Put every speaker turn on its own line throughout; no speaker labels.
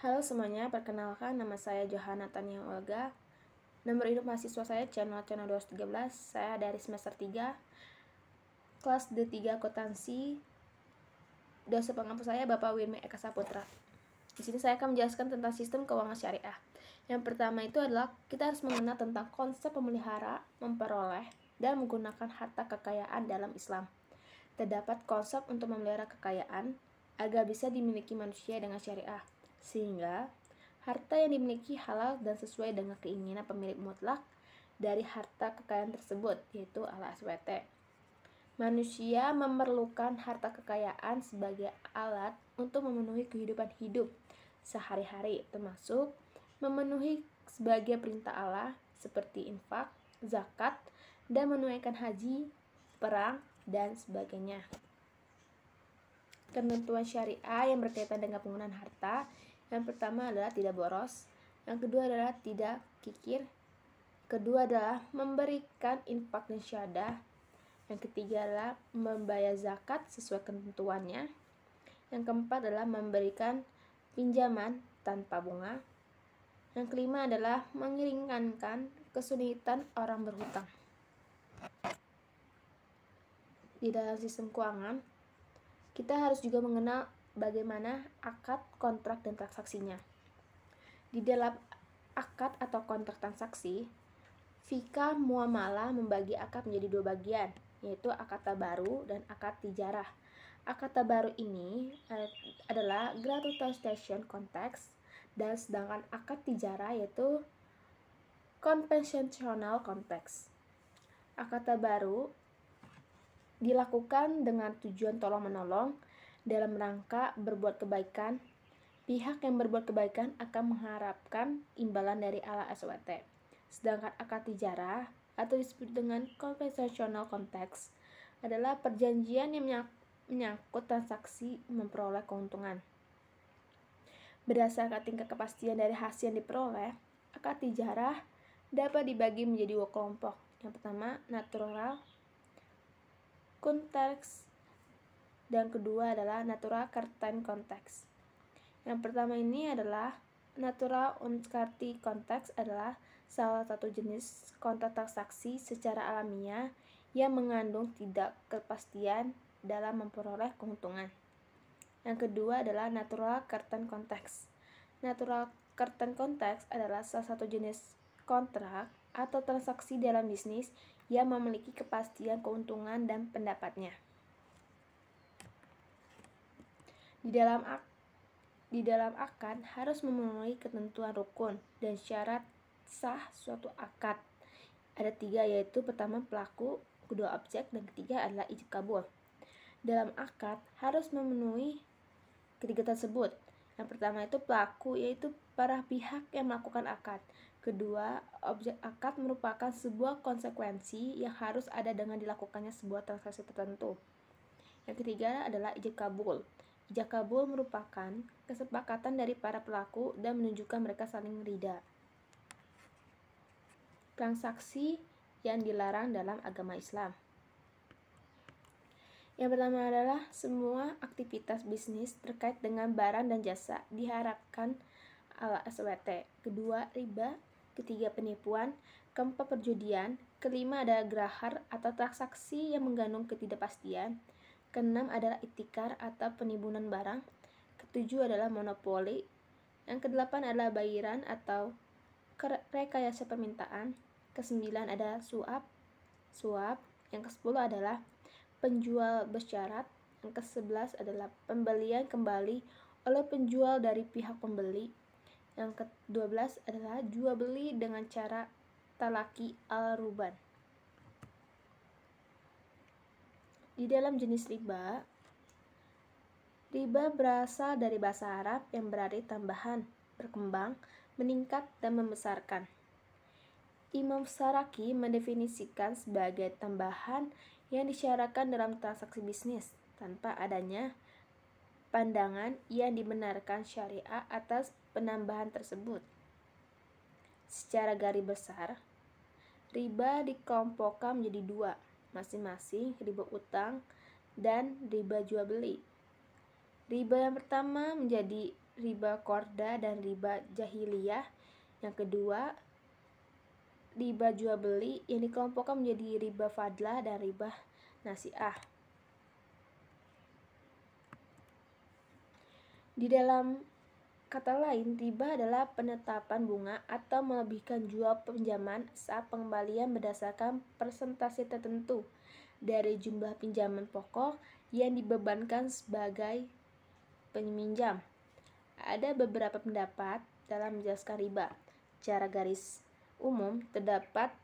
Halo semuanya, perkenalkan nama saya Johanna Tania Olga. Nomor induk mahasiswa saya C0213. Saya dari semester 3, kelas D3 Akuntansi. Dosen pengampu saya Bapak Wirmi Eka Saputra. Di sini saya akan menjelaskan tentang sistem keuangan syariah. Yang pertama itu adalah kita harus mengenal tentang konsep memelihara, memperoleh, dan menggunakan harta kekayaan dalam Islam. Terdapat konsep untuk memelihara kekayaan agar bisa dimiliki manusia dengan syariah, sehingga harta yang dimiliki halal dan sesuai dengan keinginan pemilik mutlak dari harta kekayaan tersebut, yaitu al-SWT. Manusia memerlukan harta kekayaan sebagai alat untuk memenuhi kehidupan hidup sehari-hari, termasuk memenuhi sebagai perintah Allah seperti infak, zakat, dan menunaikan haji, perang, dan sebagainya. Ketentuan syariah yang berkaitan dengan penggunaan harta, yang pertama adalah tidak boros, yang kedua adalah tidak kikir, kedua adalah memberikan infak dan syahadah, yang ketiga adalah membayar zakat sesuai ketentuannya, yang keempat adalah memberikan pinjaman tanpa bunga, yang kelima adalah meringankan kesulitan orang berhutang. Di dalam sistem keuangan, kita harus juga mengenal bagaimana akad, kontrak, dan transaksinya. Di dalam akad atau kontrak transaksi, fikih muamalah membagi akad menjadi dua bagian, yaitu akad tabaru dan akad tijarah. Akad tabaru ini adalah gratuitation konteks, dan sedangkan akad tijarah yaitu konvensional konteks. Akad tabaru dilakukan dengan tujuan tolong-menolong dalam rangka berbuat kebaikan. Pihak yang berbuat kebaikan akan mengharapkan imbalan dari al-SWT. Sedangkan akad tijarah atau disebut dengan konvensional konteks adalah perjanjian yang menyangkut transaksi memperoleh keuntungan. Berdasarkan tingkat kepastian dari hasil yang diperoleh, akad tijarah dapat dibagi menjadi dua kelompok. Yang pertama, natural konteks, dan kedua adalah natural certain konteks. Yang pertama ini adalah natural uncertain konteks, adalah salah satu jenis kontrak transaksi secara alamiah yang mengandung tidak kepastian dalam memperoleh keuntungan. Yang kedua adalah natural certain konteks. Natural certain konteks adalah salah satu jenis kontrak atau transaksi dalam bisnis yang memiliki kepastian keuntungan dan pendapatnya. Di dalam akad harus memenuhi ketentuan rukun dan syarat sah suatu akad. Ada tiga, yaitu pertama pelaku, kedua objek, dan ketiga adalah ijab kabul. Dalam akad harus memenuhi ketiga tersebut. Yang pertama itu pelaku, yaitu para pihak yang melakukan akad. Kedua, objek akad merupakan sebuah konsekuensi yang harus ada dengan dilakukannya sebuah transaksi tertentu. Yang ketiga adalah ijab kabul. Ijab kabul merupakan kesepakatan dari para pelaku dan menunjukkan mereka saling ridha. Transaksi yang dilarang dalam agama Islam. Yang pertama adalah semua aktivitas bisnis terkait dengan barang dan jasa diharapkan al-SWT. Kedua, riba. Ketiga, penipuan. Keempat, perjudian. Kelima adalah grahar atau transaksi yang mengandung ketidakpastian. Keenam adalah itikar atau penimbunan barang. Ketujuh adalah monopoli. Yang kedelapan adalah bayaran atau rekayasa permintaan. Kesembilan adalah suap. Yang kesepuluh adalah penjual bersyarat. Yang ke-11 adalah pembelian kembali oleh penjual dari pihak pembeli. Yang ke-12 adalah jual beli dengan cara talaki al-ruban. Di dalam jenis riba berasal dari bahasa Arab yang berarti tambahan, berkembang, meningkat, dan membesarkan. Imam Syaraki mendefinisikan sebagai tambahan yang disyaratkan dalam transaksi bisnis tanpa adanya pandangan yang dibenarkan syariah atas penambahan tersebut. Secara garis besar, riba dikelompokkan menjadi dua, masing-masing riba utang dan riba jual beli. Riba yang pertama menjadi riba korda dan riba jahiliyah. Yang kedua, riba jual beli yang dikelompokkan menjadi riba fadlah dan riba nasi'ah. Di dalam kata lain, riba adalah penetapan bunga atau melebihkan jual pinjaman saat pengembalian berdasarkan persentase tertentu dari jumlah pinjaman pokok yang dibebankan sebagai peminjam. Ada beberapa pendapat dalam menjelaskan riba. Secara garis umum, terdapat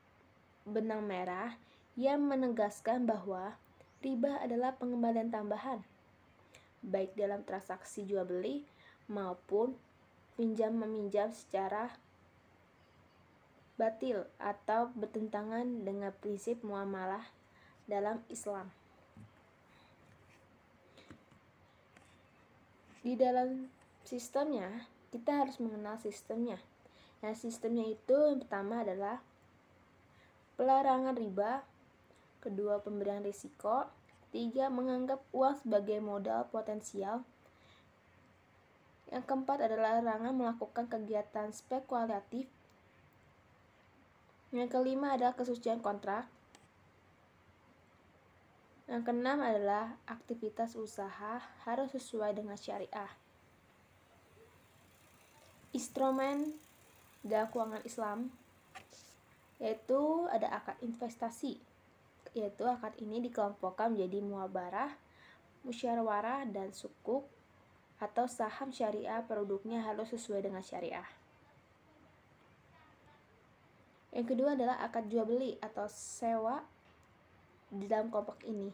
benang merah yang menegaskan bahwa riba adalah pengembalian tambahan, baik dalam transaksi jual beli maupun pinjam meminjam secara batil atau bertentangan dengan prinsip muamalah dalam Islam. Di dalam sistemnya, kita harus mengenal sistemnya. Yang sistemnya itu yang pertama adalah pelarangan riba, kedua pemberian risiko, ketiga menganggap uang sebagai modal potensial, yang keempat adalah larangan melakukan kegiatan spekulatif, yang kelima adalah kesucian kontrak, yang keenam adalah aktivitas usaha harus sesuai dengan syariah. Instrumen dalam keuangan Islam yaitu ada akad investasi, yaitu akad ini dikelompokkan menjadi muabarah, musyawarah, dan sukuk atau saham syariah. Produknya harus sesuai dengan syariah. Yang kedua adalah akad jual beli atau sewa. Di dalam kelompok ini,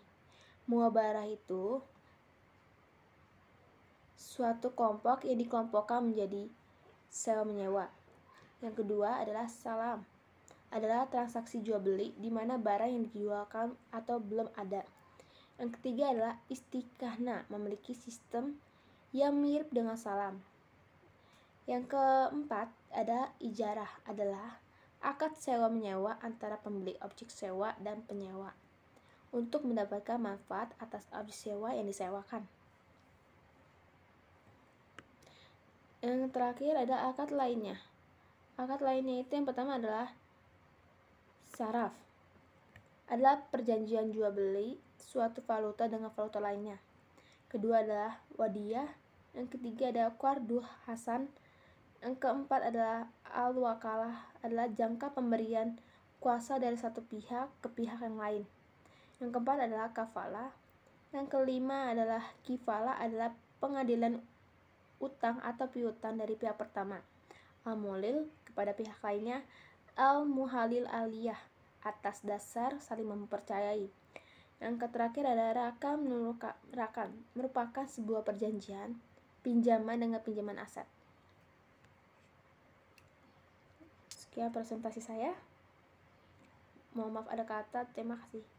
muabarah itu suatu kelompok yang dikelompokkan menjadi sewa menyewa. Yang kedua adalah salam, adalah transaksi jual beli di mana barang yang dijualkan atau belum ada. Yang ketiga adalah istiqahna, memiliki sistem yang mirip dengan salam. Yang keempat ada ijarah, adalah akad sewa menyewa antara pembeli objek sewa dan penyewa untuk mendapatkan manfaat atas objek sewa yang disewakan. Yang terakhir ada akad lainnya. Akad lainnya itu yang pertama adalah saraf, adalah perjanjian jual beli suatu valuta dengan valuta lainnya. Kedua adalah wadiyah. Yang ketiga ada qardu hasan. Yang keempat adalah al-wakalah, adalah jangka pemberian kuasa dari satu pihak ke pihak yang lain. Yang keempat adalah kafalah. Yang kelima adalah kifalah, adalah pengadilan utang atau piutang dari pihak pertama. Al-mulil, kepada pihak lainnya. Al-muhalil aliyah, atas dasar saling mempercayai. Yang terakhir ada rakan, merupakan sebuah perjanjian pinjaman dengan pinjaman aset. Sekian presentasi saya. Mohon maaf ada kata, terima kasih.